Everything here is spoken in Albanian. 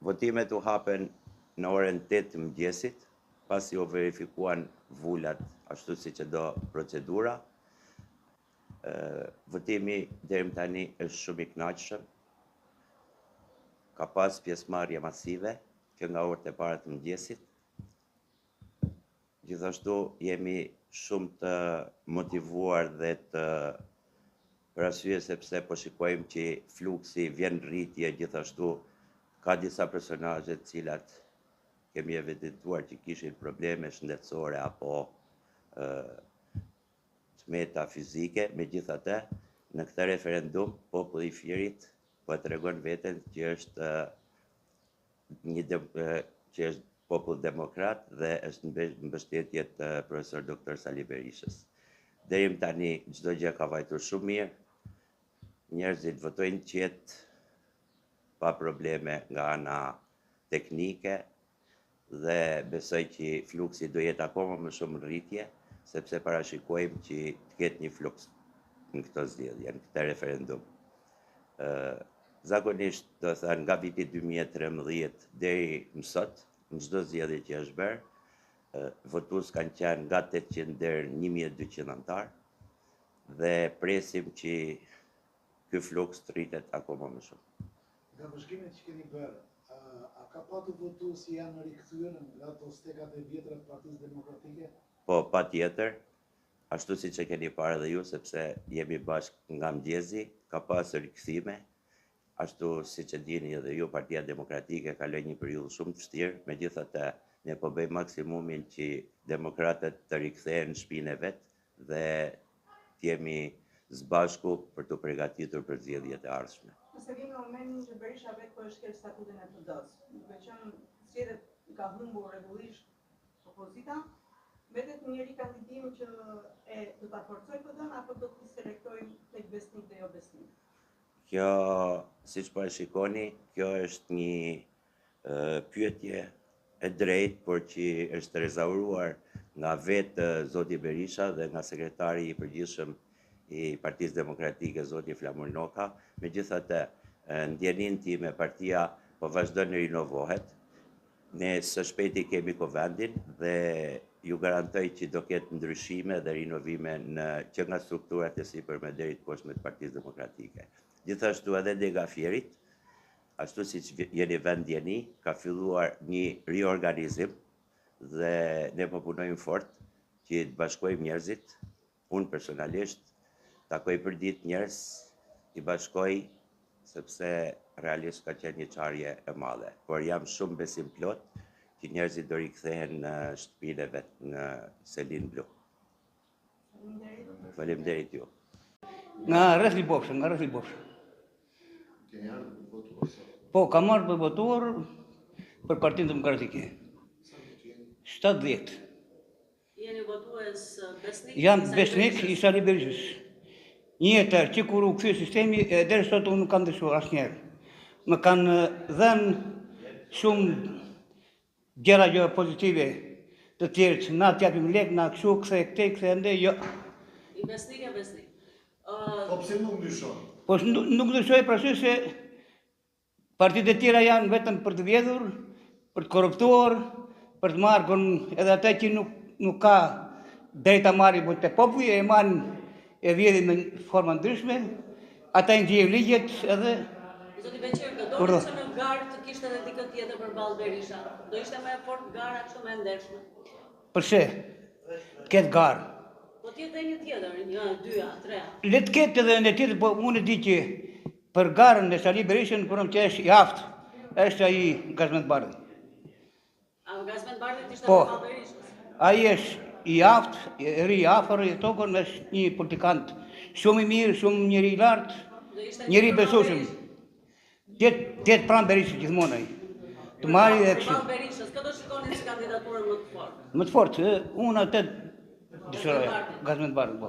Votimet u hapen në orën 8 të mëngjesit, pasi u verifikuan vullat ashtu si që do procedura. Votimi deri më tani është shumë i kënaqshëm. Ka pas pjesëmarrje masive që nga orët e para të mëngjesit. Gjithashtu jemi shumë të motivuar dhe të për arsye sepse po shikojmë që fluksi vjen rritje, gjithashtu ka disa personazhe të cilat kemi evidentuar që kishin probleme shëndetësore apo tmeta fizike. Megjithatë, në këtë referendum populli i Firit po tregon veten që është që është popull demokrat dhe është në mbështetje të profesor doktor Sali Berishës. Deri më tani çdo gjë ka vajtur shumë mirë. Njerëzit votojnë qetë, pa probleme nga ana teknike dhe besoj që fluksi do jetë akoma më shumë rritje, sepse parashikojmë që të ketë një fluks në këto zgjedhje, në këtë referendum. Zakonisht, do thënë, nga viti 2013 deri më sot, në çdo zgjedhje që është bërë, votues kanë qenë nga 800 deri 1200 antar dhe presim që ky fluks të rritet akoma më shumë. Nga bashkimet që keni bërë, a ka patur votues që janë rikthyer nga ato stekat e vjetra të Partisë Demokratike? Po, patjetër, ashtu siç e keni parë dhe ju, sepse jemi bashkë nga mëngjesi, ka pasur rikthime. Ashtu siç e dini edhe ju, Partia Demokratike kaloi një periudhë shumë të vështirë, megjithatë ne po bëjmë maksimumin që demokratët të rikthehen në shtëpinë e vet dhe të jemi së bashku për të përgatitur për zgjedhjet e ardhshme. Nëse vjen në momentin që Berisha vetë po e shkel statutin e PD-s, duke qenë zgjedhjet ka humbur rregullisht opozita, vetet njëri kandidim që do ta forcojë PD-n apo do t'i selektojnë tek besnik dhe jo besnik? Kjo, siç po e shikoni, kjo është një pyetje e drejtë, por që është rezauruar nga vetë zoti Berisha dhe nga sekretari i përgjithshëm i Partisë Demokratike, zoti Flamur Noka. Megjithatë, ndjeninë time partia po vazhdon të rinovohet. Ne së shpejti kemi Kovendin dhe ju garantoj që do ketë ndryshime dhe rinovime që nga strukturat e sipërme deri të poshtme të Partisë Demokratike. Gjithashtu edhe Dega Fierit, ashtu siç jeni vend ndjeni, ka filluar një riorganizim dhe ne po punojmë fort që të bashkojmë njerëzit. Unë personalisht takoj për ditë njerëz, i bashkoj sepse realisht ka qenë një çarje e madhe, por jam shumë besim plot që njerëzit do rikthehen në shtëpinë e vet, në Selin Blu. Faleminderit ju. Nga rreth Libofshë. Keni ardhur për votuar? Po, kam ardhur për votuar për Partinë Demokratike. 70. Jeni votues besnik? Jam besnik i Sali Berishës. Një jetër që kur u kthye sistemi, deri sot unë nuk kam dëshuar asnjëherë. Më kanë dhënë shumë gjëra pozitive të tjerë, na t'japim lek, na kështu, kthe ende, jo. I besnik e besnik. Po pse nuk ndryshon? Po nuk ndryshoj për arsye se partitë e tjera janë vetëm për të vjedhur, për të korruptuar, për të marrë edhe ata që nuk ka drejta marrë i te populli, e marrin e vjedhin në forma ndryshme, ata i ndjejnë ligjet edhe. Zoti Beqir, do të në garë të kishte edhe dikë tjetër përballë Berisha. Do ishte më e fortë gara kështu më e ndershme. Përse? Ketë garë. Po tjetë e një tjetër, një, dyja, treja. Le të ketë edhe një tjetër, po unë e di që për garën e Sali Berishën, përëm që është i aftë, është ai Gazmend Bardhi. A Gazmend Bardhi ishte Po, përballë Berishës? ai është i aftë, i ri afër, i tokën, është një politikant shumë i mirë, shumë njëri i lartë, njëri i besueshëm. Tjetë pranë Berishës gjithmonë ai. Të marrë dhe kështu. Përballë Berishës, këtë shikonin si kandidaturën më të fortë? Më të fortë, unë atë dëshiroja, Gazmend Bardhi, po.